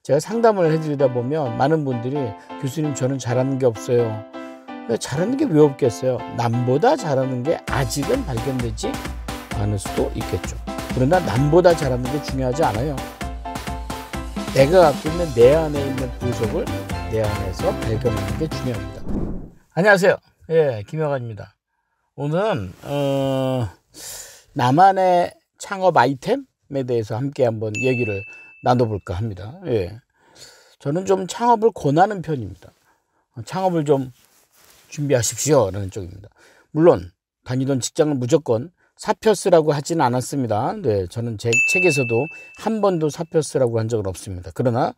제가 상담을 해드리다 보면 많은 분들이 교수님 저는 잘하는 게 없어요. 잘하는 게 왜 없겠어요? 남보다 잘하는 게 아직은 발견되지 않을 수도 있겠죠. 그러나 남보다 잘하는 게 중요하지 않아요. 내가 갖고 있는 내 안에 있는 보석을 내 안에서 발견하는 게 중요합니다. 안녕하세요. 김영환입니다. 오늘은 나만의 창업 아이템에 대해서 함께 한번 얘기를 나눠볼까 합니다. 저는 좀 창업을 권하는 편입니다. 창업을 좀 준비하십시오 라는 쪽입니다. 물론 다니던 직장을 무조건 사표 쓰라고 하지는 않았습니다. 저는 제 책에서도 한 번도 사표 쓰라고 한 적은 없습니다. 그러나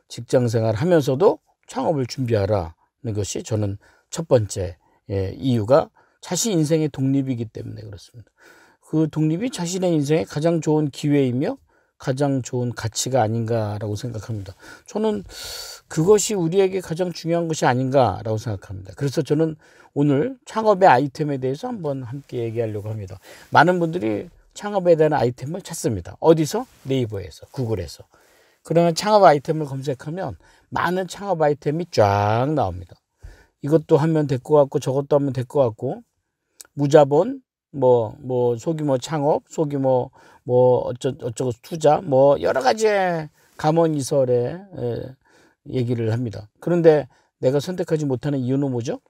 직장생활 하면서도 창업을 준비하라는 것이 저는 첫 번째 이유가 자신 인생의 독립이기 때문에 그렇습니다. 그 독립이 자신의 인생의 가장 좋은 기회이며 가장 좋은 가치가 아닌가라고 생각합니다. 저는 그것이 우리에게 가장 중요한 것이 아닌가라고 생각합니다. 그래서 저는 오늘 창업의 아이템에 대해서 한번 함께 얘기하려고 합니다. 많은 분들이 창업에 대한 아이템을 찾습니다. 어디서? 네이버에서, 구글에서. 그러면 창업 아이템을 검색하면 많은 창업 아이템이 쫙 나옵니다. 이것도 하면 될 것 같고 저것도 하면 될 것 같고 무자본, 소규모 창업, 소규모 어쩌고 투자, 여러 가지의 감언이설에 얘기를 합니다. 그런데 내가 선택하지 못하는 이유는 뭐죠?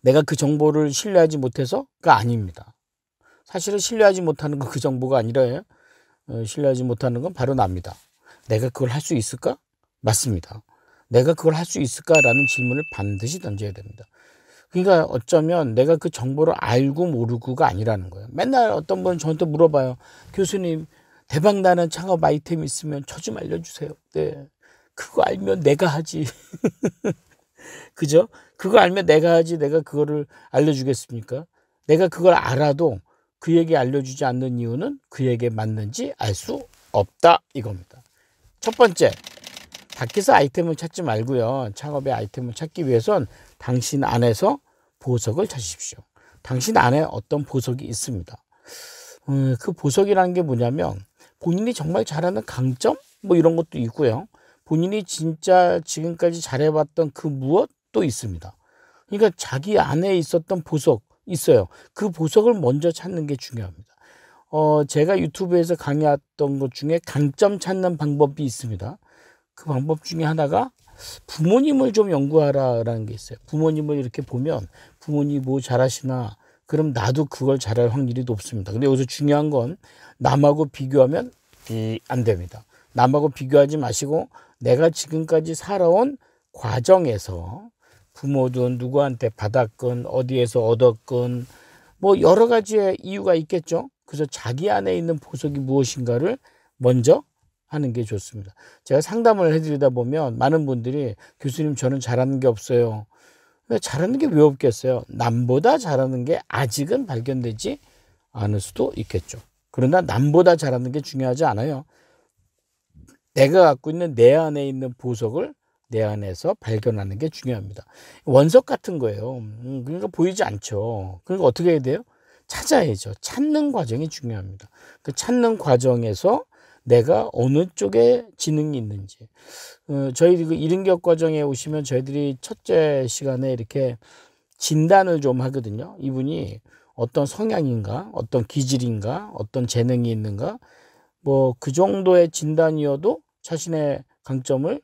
내가 그 정보를 신뢰하지 못해서가 아닙니다. 사실은 신뢰하지 못하는 건 그 정보가 아니라 신뢰하지 못하는 건 바로 납니다. 내가 그걸 할 수 있을까? 맞습니다. 내가 그걸 할 수 있을까라는 질문을 반드시 던져야 됩니다. 그러니까 어쩌면 내가 그 정보를 알고 모르고가 아니라는 거예요. 맨날 어떤 분은 저한테 물어봐요. 교수님 대박나는 창업 아이템 있으면 저 좀 알려주세요. 네, 그거 알면 내가 하지. 그죠? 그거 알면 내가 하지. 내가 그거를 알려주겠습니까? 내가 그걸 알아도 그에게 알려주지 않는 이유는 그에게 맞는지 알 수 없다 이겁니다. 첫 번째, 밖에서 아이템을 찾지 말고요. 창업의 아이템을 찾기 위해선 당신 안에서 보석을 찾으십시오. 당신 안에 어떤 보석이 있습니다. 그 보석이라는 게 뭐냐면 본인이 정말 잘하는 강점 이런 것도 있고요. 본인이 진짜 지금까지 잘해봤던 그 무엇도 있습니다. 그러니까 자기 안에 있었던 보석 있어요. 그 보석을 먼저 찾는 게 중요합니다. 제가 유튜브에서 강의했던 것 중에 강점 찾는 방법이 있습니다. 그 방법 중에 하나가 부모님을 좀 연구하라라는 게 있어요. 부모님을 이렇게 보면 부모님이 뭐 잘하시나 그럼 나도 그걸 잘할 확률이 높습니다. 근데 여기서 중요한 건 남하고 비교하면 안 됩니다. 남하고 비교하지 마시고 내가 지금까지 살아온 과정에서 부모든 누구한테 받았건 어디에서 얻었건 여러 가지의 이유가 있겠죠. 그래서 자기 안에 있는 보석이 무엇인가를 먼저 하는 게 좋습니다. 제가 상담을 해드리다 보면 많은 분들이 교수님 저는 잘하는 게 없어요. 잘하는 게 왜 없겠어요? 남보다 잘하는 게 아직은 발견되지 않을 수도 있겠죠. 그러나 남보다 잘하는 게 중요하지 않아요. 내가 갖고 있는 내 안에 있는 보석을 내 안에서 발견하는 게 중요합니다. 원석 같은 거예요. 그러니까 보이지 않죠. 그러니까 어떻게 해야 돼요? 찾아야죠. 찾는 과정이 중요합니다. 그 찾는 과정에서 내가 어느 쪽에 지능이 있는지. 저희 그 이른격 과정에 오시면 저희들이 첫째 시간에 이렇게 진단을 좀 하거든요. 이분이 어떤 성향인가, 어떤 기질인가, 어떤 재능이 있는가, 그 정도의 진단이어도 자신의 강점을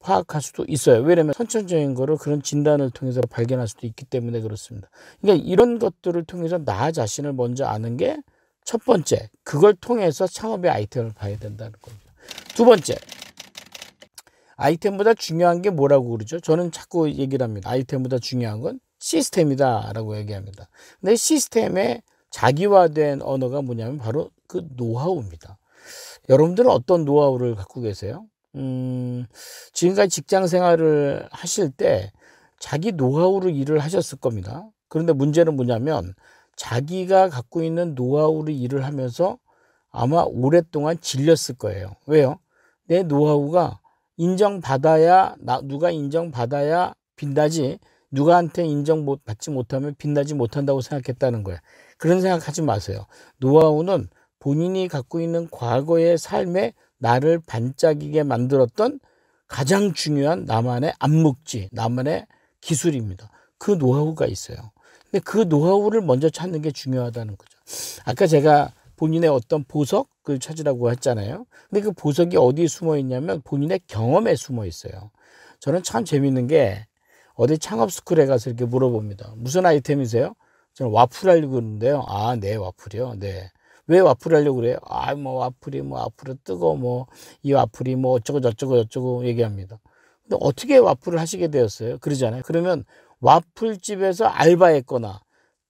파악할 수도 있어요. 왜냐하면 선천적인 거를 그런 진단을 통해서 발견할 수도 있기 때문에 그렇습니다. 그러니까 이런 것들을 통해서 나 자신을 먼저 아는 게 첫 번째, 그걸 통해서 창업의 아이템을 봐야 된다는 겁니다. 두 번째, 아이템보다 중요한 게 뭐라고 그러죠? 저는 자꾸 얘기를 합니다. 아이템보다 중요한 건 시스템이다 라고 얘기합니다. 근데 시스템의 자기화된 언어가 뭐냐면 바로 그 노하우입니다. 여러분들은 어떤 노하우를 갖고 계세요? 지금까지 직장 생활을 하실 때 자기 노하우로 일을 하셨을 겁니다. 그런데 문제는 뭐냐면 자기가 갖고 있는 노하우로 일을 하면서 아마 오랫동안 질렸을 거예요. 왜요? 내 노하우가 인정받아야, 누가 인정받아야 빛나지, 누구한테 인정받지 못하면 빛나지 못한다고 생각했다는 거예요. 그런 생각하지 마세요. 노하우는 본인이 갖고 있는 과거의 삶의 나를 반짝이게 만들었던 가장 중요한 나만의 암묵지, 나만의 기술입니다. 그 노하우가 있어요. 근데 그 노하우를 먼저 찾는 게 중요하다는 거죠. 아까 제가 본인의 어떤 보석을 찾으라고 했잖아요. 근데 그 보석이 어디에 숨어 있냐면 본인의 경험에 숨어 있어요. 저는 참 재밌는 게 어디 창업 스쿨에 가서 이렇게 물어봅니다. 무슨 아이템이세요? 저는 와플 하려고 그러는데요. 아, 네, 와플이요. 네. 왜 와플 하려고 그래요? 아, 뭐 와플이 뭐 앞으로 뜨고 뭐 이 와플이 뭐 어쩌고 저쩌고 저쩌고 얘기합니다. 근데 어떻게 와플을 하시게 되었어요? 그러잖아요. 그러면 와플집에서 알바했거나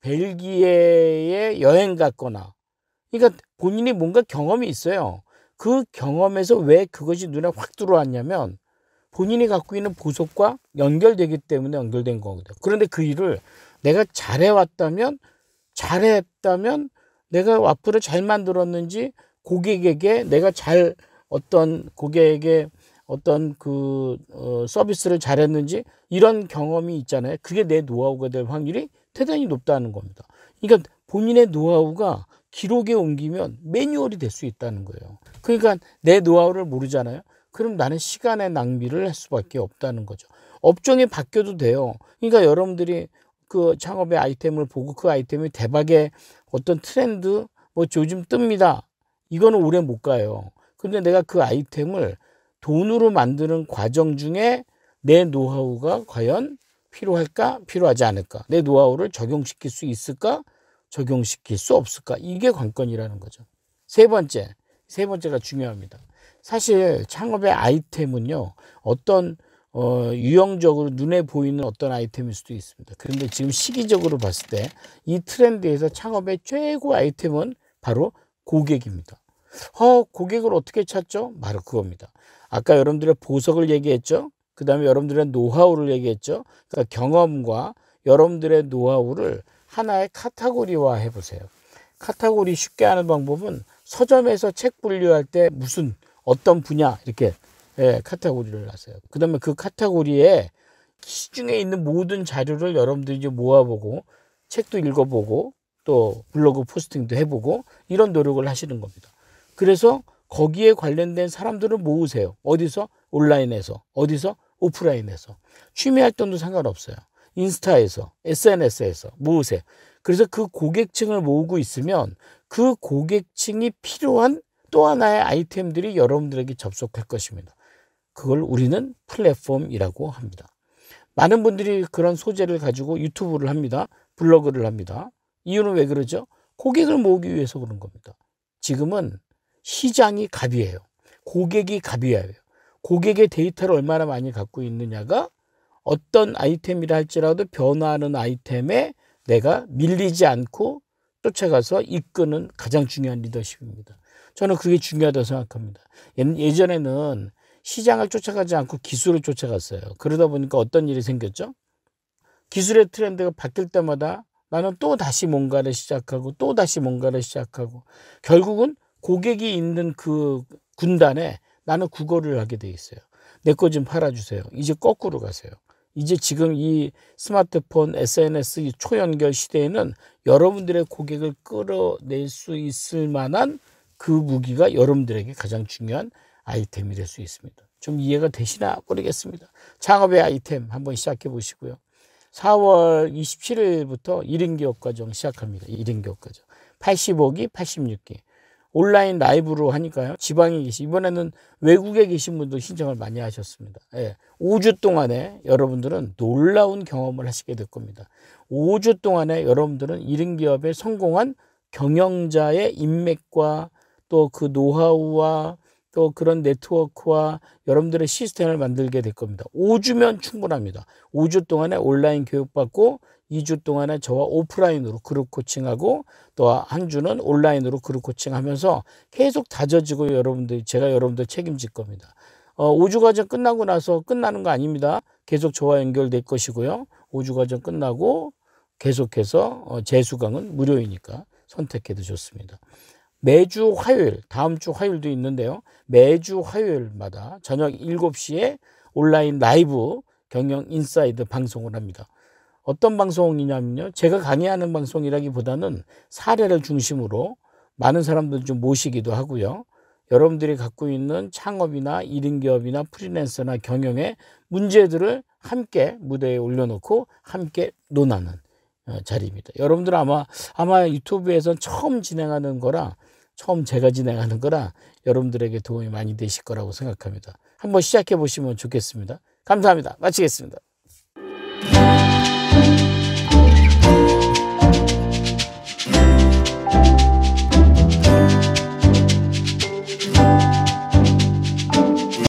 벨기에에 여행 갔거나, 그러니까 본인이 뭔가 경험이 있어요. 그 경험에서 왜 그것이 눈에 확 들어왔냐면 본인이 갖고 있는 보석과 연결되기 때문에 연결된 거거든요. 그런데 그 일을 내가 잘했다면 내가 와플을 잘 만들었는지, 고객에게 내가 어떤 고객에게 어떤 서비스를 잘했는지, 이런 경험이 있잖아요. 그게 내 노하우가 될 확률이 대단히 높다는 겁니다. 그러니까 본인의 노하우가 기록에 옮기면 매뉴얼이 될 수 있다는 거예요. 그러니까 내 노하우를 모르잖아요. 그럼 나는 시간의 낭비를 할 수밖에 없다는 거죠. 업종이 바뀌어도 돼요. 그러니까 여러분들이 그 창업의 아이템을 보고 그 아이템이 대박의 어떤 트렌드, 뭐 요즘 뜹니다, 이거는 오래 못 가요. 근데 내가 그 아이템을 돈으로 만드는 과정 중에 내 노하우가 과연 필요할까, 필요하지 않을까, 내 노하우를 적용시킬 수 있을까, 적용시킬 수 없을까, 이게 관건이라는 거죠. 세 번째가 중요합니다. 사실 창업의 아이템은요, 어떤 유형적으로 눈에 보이는 어떤 아이템일 수도 있습니다. 그런데 지금 시기적으로 봤을 때 이 트렌드에서 창업의 최고 아이템은 바로 고객입니다. 고객을 어떻게 찾죠? 바로 그겁니다. 아까 여러분들의 보석을 얘기했죠. 그 다음에 여러분들의 노하우를 얘기했죠. 그러니까 경험과 여러분들의 노하우를 하나의 카테고리화 해보세요. 카테고리 쉽게 하는 방법은 서점에서 책 분류할 때 어떤 분야 이렇게 카테고리를 하세요. 그 다음에 그 카테고리에 시중에 있는 모든 자료를 여러분들이 이제 모아보고 책도 읽어보고 또 블로그 포스팅도 해보고 이런 노력을 하시는 겁니다. 그래서 거기에 관련된 사람들을 모으세요. 어디서? 온라인에서. 어디서? 오프라인에서. 취미 활동도 상관없어요. 인스타에서, SNS에서 모으세요. 그래서 그 고객층을 모으고 있으면 그 고객층이 필요한 또 하나의 아이템들이 여러분들에게 접속할 것입니다. 그걸 우리는 플랫폼이라고 합니다. 많은 분들이 그런 소재를 가지고 유튜브를 합니다. 블로그를 합니다. 이유는 왜 그러죠? 고객을 모으기 위해서 그런 겁니다. 지금은 시장이 갑이에요. 고객이 갑이에요. 고객의 데이터를 얼마나 많이 갖고 있느냐가 어떤 아이템이라 할지라도 변화하는 아이템에 내가 밀리지 않고 쫓아가서 이끄는 가장 중요한 리더십입니다. 저는 그게 중요하다고 생각합니다. 예전에는 시장을 쫓아가지 않고 기술을 쫓아갔어요. 그러다 보니까 어떤 일이 생겼죠? 기술의 트렌드가 바뀔 때마다 나는 또 다시 뭔가를 시작하고 또 다시 뭔가를 시작하고 결국은 고객이 있는 그 군단에 나는 국어를 하게 돼 있어요. 내 거 좀 팔아주세요. 이제 거꾸로 가세요. 이제 지금 이 스마트폰, SNS 초연결 시대에는 여러분들의 고객을 끌어낼 수 있을 만한 그 무기가 여러분들에게 가장 중요한 아이템이 될 수 있습니다. 좀 이해가 되시나 모르겠습니다. 창업의 아이템 한번 시작해 보시고요. 4월 27일부터 1인 기업 과정 시작합니다. 1인 기업 과정. 85기, 86기. 온라인 라이브로 하니까요. 지방에 이번에는 외국에 계신 분도 신청을 많이 하셨습니다. 5주 동안에 여러분들은 놀라운 경험을 하시게 될 겁니다. 5주 동안에 여러분들은 1인 기업에 성공한 경영자의 인맥과 또 그 노하우와 또 그런 네트워크와 여러분들의 시스템을 만들게 될 겁니다. 5주면 충분합니다. 5주 동안에 온라인 교육받고 2주 동안에 저와 오프라인으로 그룹 코칭하고 또 한 주는 온라인으로 그룹 코칭하면서 계속 다져지고 제가 여러분들 책임질 겁니다. 5주 과정 끝나고 나서 끝나는 거 아닙니다. 계속 저와 연결될 것이고요. 5주 과정 끝나고 계속해서 재수강은 무료이니까 선택해도 좋습니다. 매주 화요일, 다음 주 화요일도 있는데요. 매주 화요일마다 저녁 7시에 온라인 라이브 경영 인사이드 방송을 합니다. 어떤 방송이냐면요. 제가 강의하는 방송이라기보다는 사례를 중심으로 많은 사람들 좀 모시기도 하고요. 여러분들이 갖고 있는 창업이나 1인 기업이나 프리랜서나 경영의 문제들을 함께 무대에 올려놓고 함께 논하는 자리입니다. 여러분들 아마 유튜브에서 처음 진행하는 거라, 처음 제가 진행하는 거라 여러분들에게 도움이 많이 되실 거라고 생각합니다. 한번 시작해 보시면 좋겠습니다. 감사합니다. 마치겠습니다.